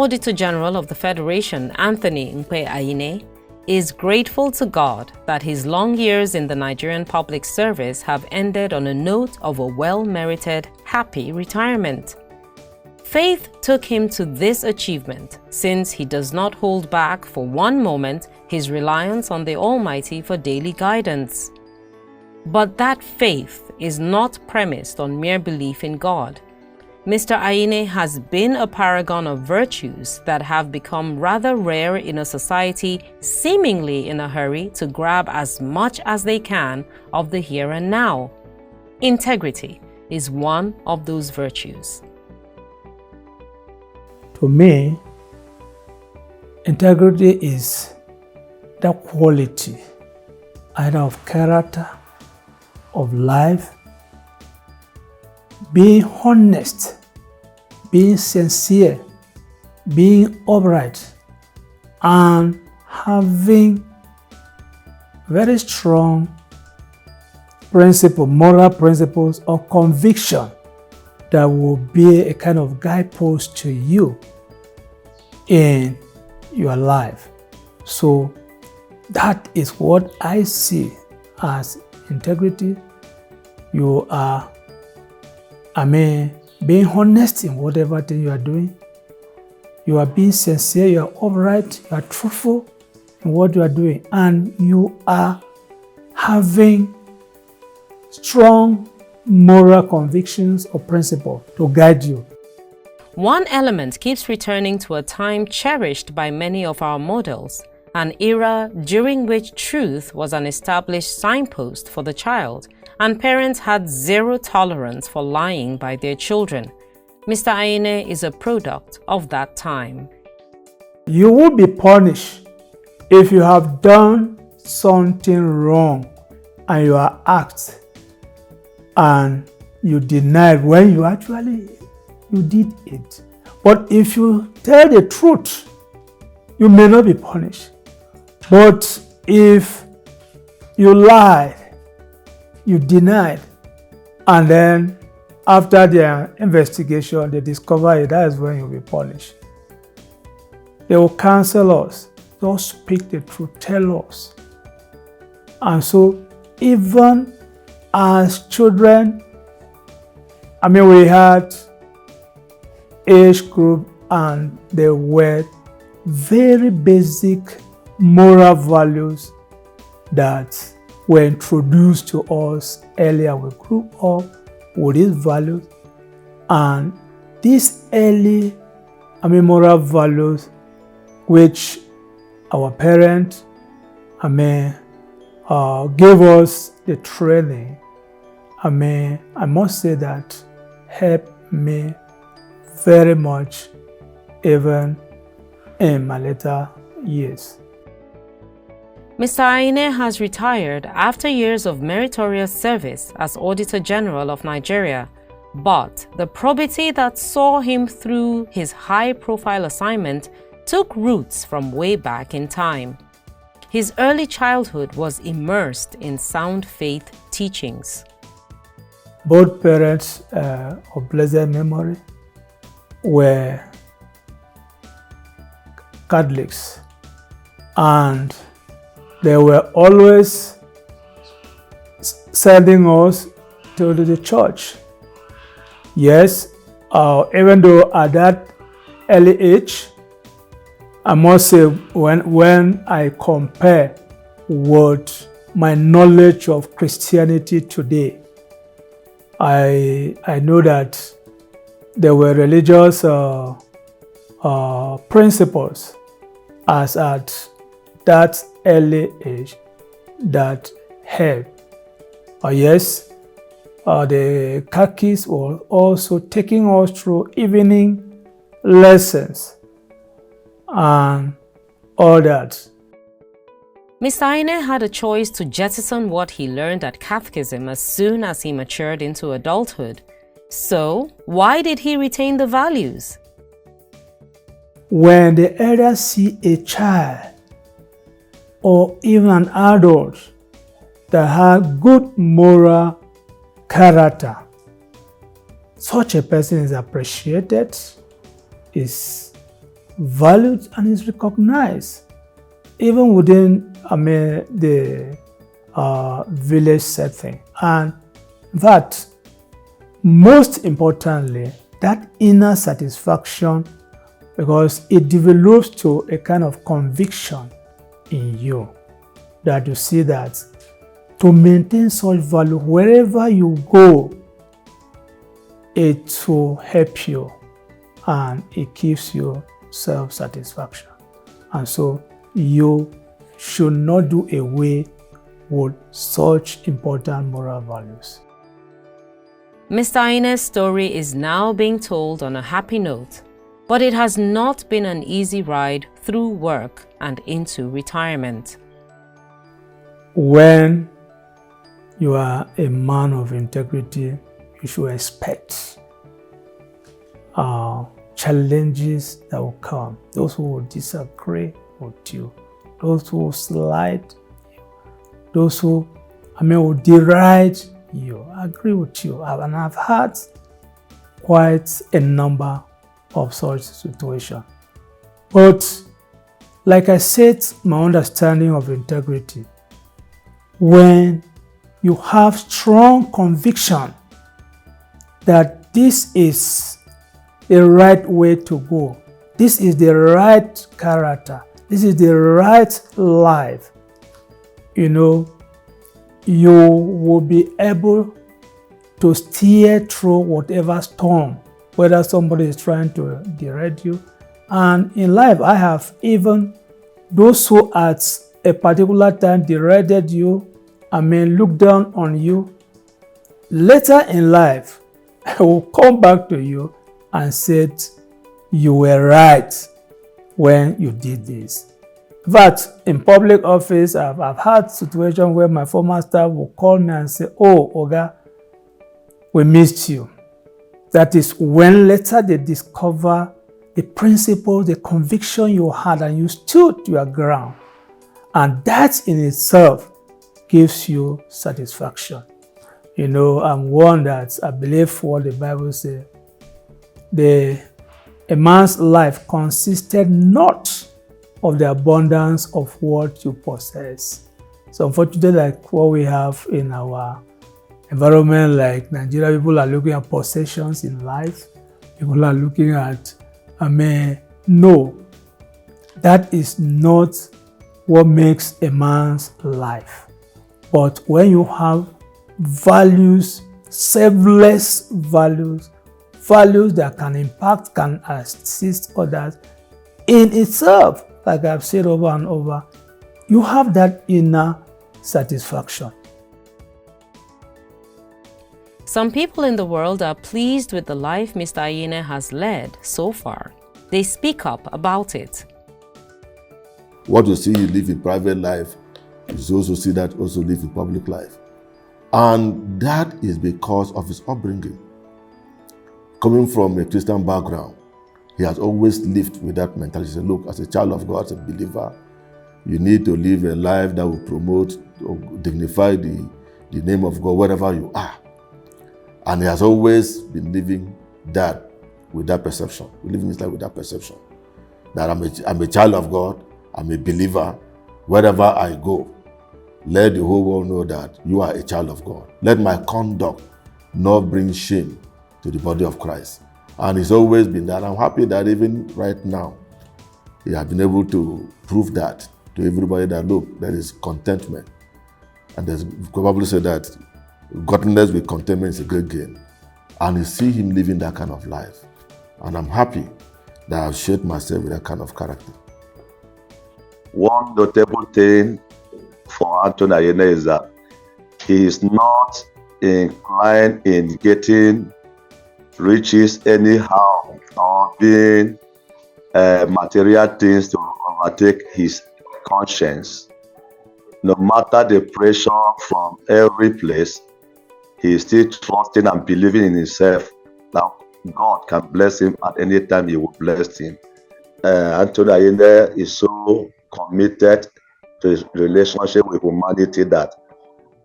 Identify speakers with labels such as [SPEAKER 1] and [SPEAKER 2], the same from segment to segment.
[SPEAKER 1] Auditor General of the Federation, Anthony Mkpe Ayine, is grateful to God that his long years in the Nigerian public service have ended on a note of a well-merited, happy retirement. Faith took him to this achievement since he does not hold back for one moment his reliance on the Almighty for daily guidance. But that faith is not premised on mere belief in God. Mr. Ayine has been a paragon of virtues that have become rather rare in a society seemingly in a hurry to grab as much as they can of the here and now. Integrity is one of those virtues.
[SPEAKER 2] To me, integrity is the quality either of character, of life, being honest, being sincere, being upright, and having very strong moral principles or conviction that will be a kind of guidepost to you in your life. So that is what I see as integrity. You are, being honest in whatever thing you are doing. You are being sincere, you are upright, you are truthful in what you are doing, and you are having strong moral convictions or principles to guide you.
[SPEAKER 1] One element keeps returning to a time cherished by many of our models, an era during which truth was an established signpost for the child, and parents had zero tolerance for lying by their children. Mr. Ayine is a product of that time.
[SPEAKER 2] You will be punished if you have done something wrong and you are asked and you denied when you did it. But if you tell the truth, you may not be punished. But if you lied, you denied, and then after their investigation, they discover it, that is when you'll be punished. They will counsel us. Don't speak the truth, tell us. And so, even as children, we had age group and they were very basic moral values that were introduced to us earlier. We grew up with these values, and these early moral values which our parents gave us the training, I must say that helped me very much even in my later years.
[SPEAKER 1] Mr. Ayine has retired after years of meritorious service as Auditor General of Nigeria, but the probity that saw him through his high-profile assignment took roots from way back in time. His early childhood was immersed in sound faith teachings.
[SPEAKER 2] Both parents of blessed memory were Catholics, and they were always sending us to the church. Yes, even though at that early age, I must say when I compare with my knowledge of Christianity today, I know that there were religious principles as at that early age that helped. Yes, the catechist was also taking us through evening lessons and all that.
[SPEAKER 1] Mr. Ayine had a choice to jettison what he learned at catechism as soon as he matured into adulthood. So, why did he retain the values?
[SPEAKER 2] When the elders see a child or even an adult that has good moral character, such a person is appreciated, is valued and is recognized, even within the village setting. And that, most importantly, that inner satisfaction, because it develops to a kind of conviction in you, that you see that to maintain such value wherever you go, it will help you and it gives you self-satisfaction. And so you should not do away with such important moral values.
[SPEAKER 1] Mr. Ayine's story is now being told on a happy note, but it has not been an easy ride through work and into retirement.
[SPEAKER 2] When you are a man of integrity, you should expect challenges that will come. Those who will disagree with you, those who will slight you, those who will deride you, agree with you. And I've had quite a number of such situations. But like I said, my understanding of integrity, when you have strong conviction that this is the right way to go, this is the right character, this is the right life, you will be able to steer through whatever storm, whether somebody is trying to deride you. And in life, I have even those who at a particular time derided you, look down on you. Later in life, I will come back to you and said, you were right when you did this. But in public office, I've had situations where my former staff will call me and say, oh, Oga, we missed you. That is when later they discover the principle, the conviction you had, and you stood your ground. And that in itself gives you satisfaction. I'm one that I believe what the Bible says, a man's life consisted not of the abundance of what you possess. So unfortunately, like what we have in our environment, like Nigeria, people are looking at possessions in life. People are looking at, no, that is not what makes a man's life. But when you have values, selfless values, values that can impact, can assist others, in itself, like I've said over and over, you have that inner satisfaction.
[SPEAKER 1] Some people in the world are pleased with the life Mr. Ayine has led so far. They speak up about it.
[SPEAKER 3] What you see you live in private life, you also see that also live in public life. And that is because of his upbringing. Coming from a Christian background, he has always lived with that mentality. He said, look, as a child of God, as a believer, you need to live a life that will promote or dignify the name of God wherever you are. And he has always been living that with that perception, living his life with that perception. That I'm a child of God, I'm a believer, wherever I go. Let the whole world know that you are a child of God. Let my conduct not bring shame to the body of Christ. And it's always been that. I'm happy that even right now, he has been able to prove that to everybody that, look, there is contentment. And there's probably said that godliness with contentment is a great gain. And you see him living that kind of life. And I'm happy that I've shaped myself with that kind of character.
[SPEAKER 4] One notable thing for Anthony Ayine is that he is not inclined in getting riches anyhow or being material things to overtake his conscience. No matter the pressure from every place, he is still trusting and believing in himself that God can bless him at any time he will bless him. Anthony Ayine is so committed to his relationship with humanity that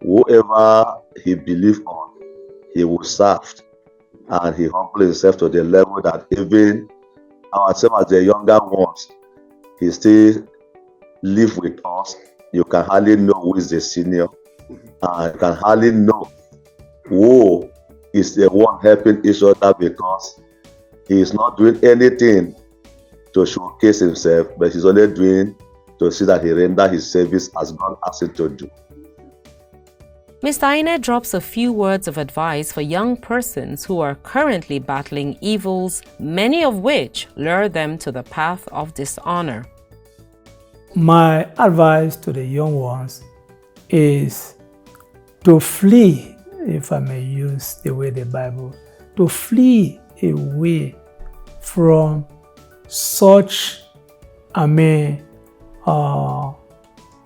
[SPEAKER 4] whoever he believes on, he will serve. And he humbled himself to the level that even ourselves as the younger ones, he still live with us. You can hardly know who is the senior, and you can hardly know who is the one helping each other, because he is not doing anything to showcase himself, but he's only doing to see that he render his service as God asked him to do.
[SPEAKER 1] Mr. Ayine drops a few words of advice for young persons who are currently battling evils, many of which lure them to the path of dishonor.
[SPEAKER 2] My advice to the young ones is to flee, if I may use the way the Bible, to flee away from such,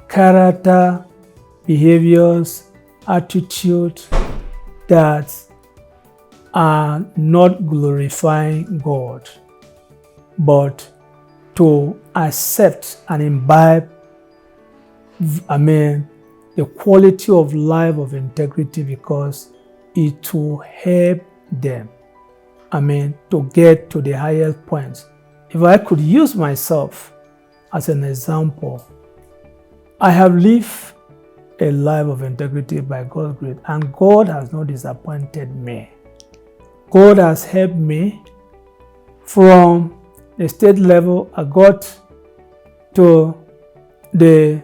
[SPEAKER 2] character, behaviors, attitudes that are not glorifying God, but to accept and imbibe, the quality of life of integrity, because it will help them, to get to the highest points. If I could use myself as an example, I have lived a life of integrity by God's grace, and God has not disappointed me. God has helped me from the state level. I got to the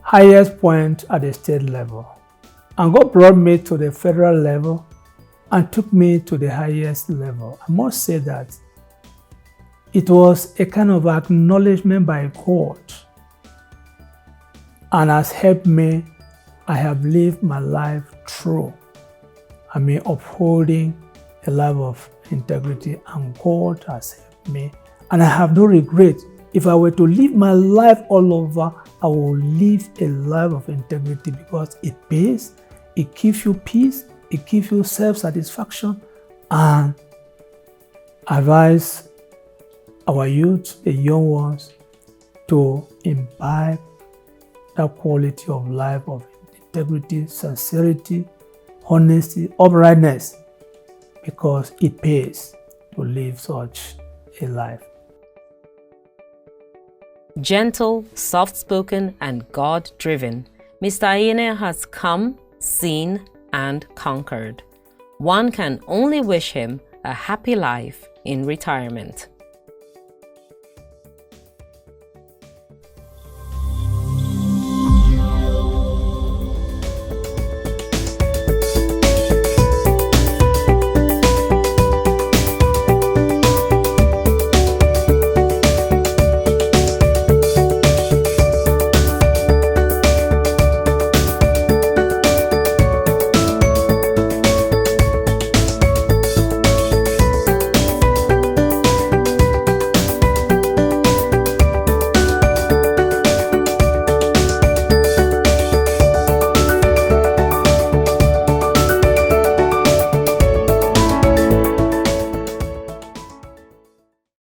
[SPEAKER 2] highest point at the state level, and God brought me to the federal level and took me to the highest level. I must say that it was a kind of acknowledgement by God, and has helped me. I have lived my life true, upholding a life of integrity, and God has helped me, and I have no regret. If I were to live my life all over, I will live a life of integrity, because it pays, it gives you peace, it gives you self-satisfaction, and advise our youth, the young ones, to imbibe that quality of life of integrity, sincerity, honesty, uprightness, because it pays to live such a life.
[SPEAKER 1] Gentle, soft-spoken, and God-driven, Mr. Ayine has come, seen, and conquered. One can only wish him a happy life in retirement.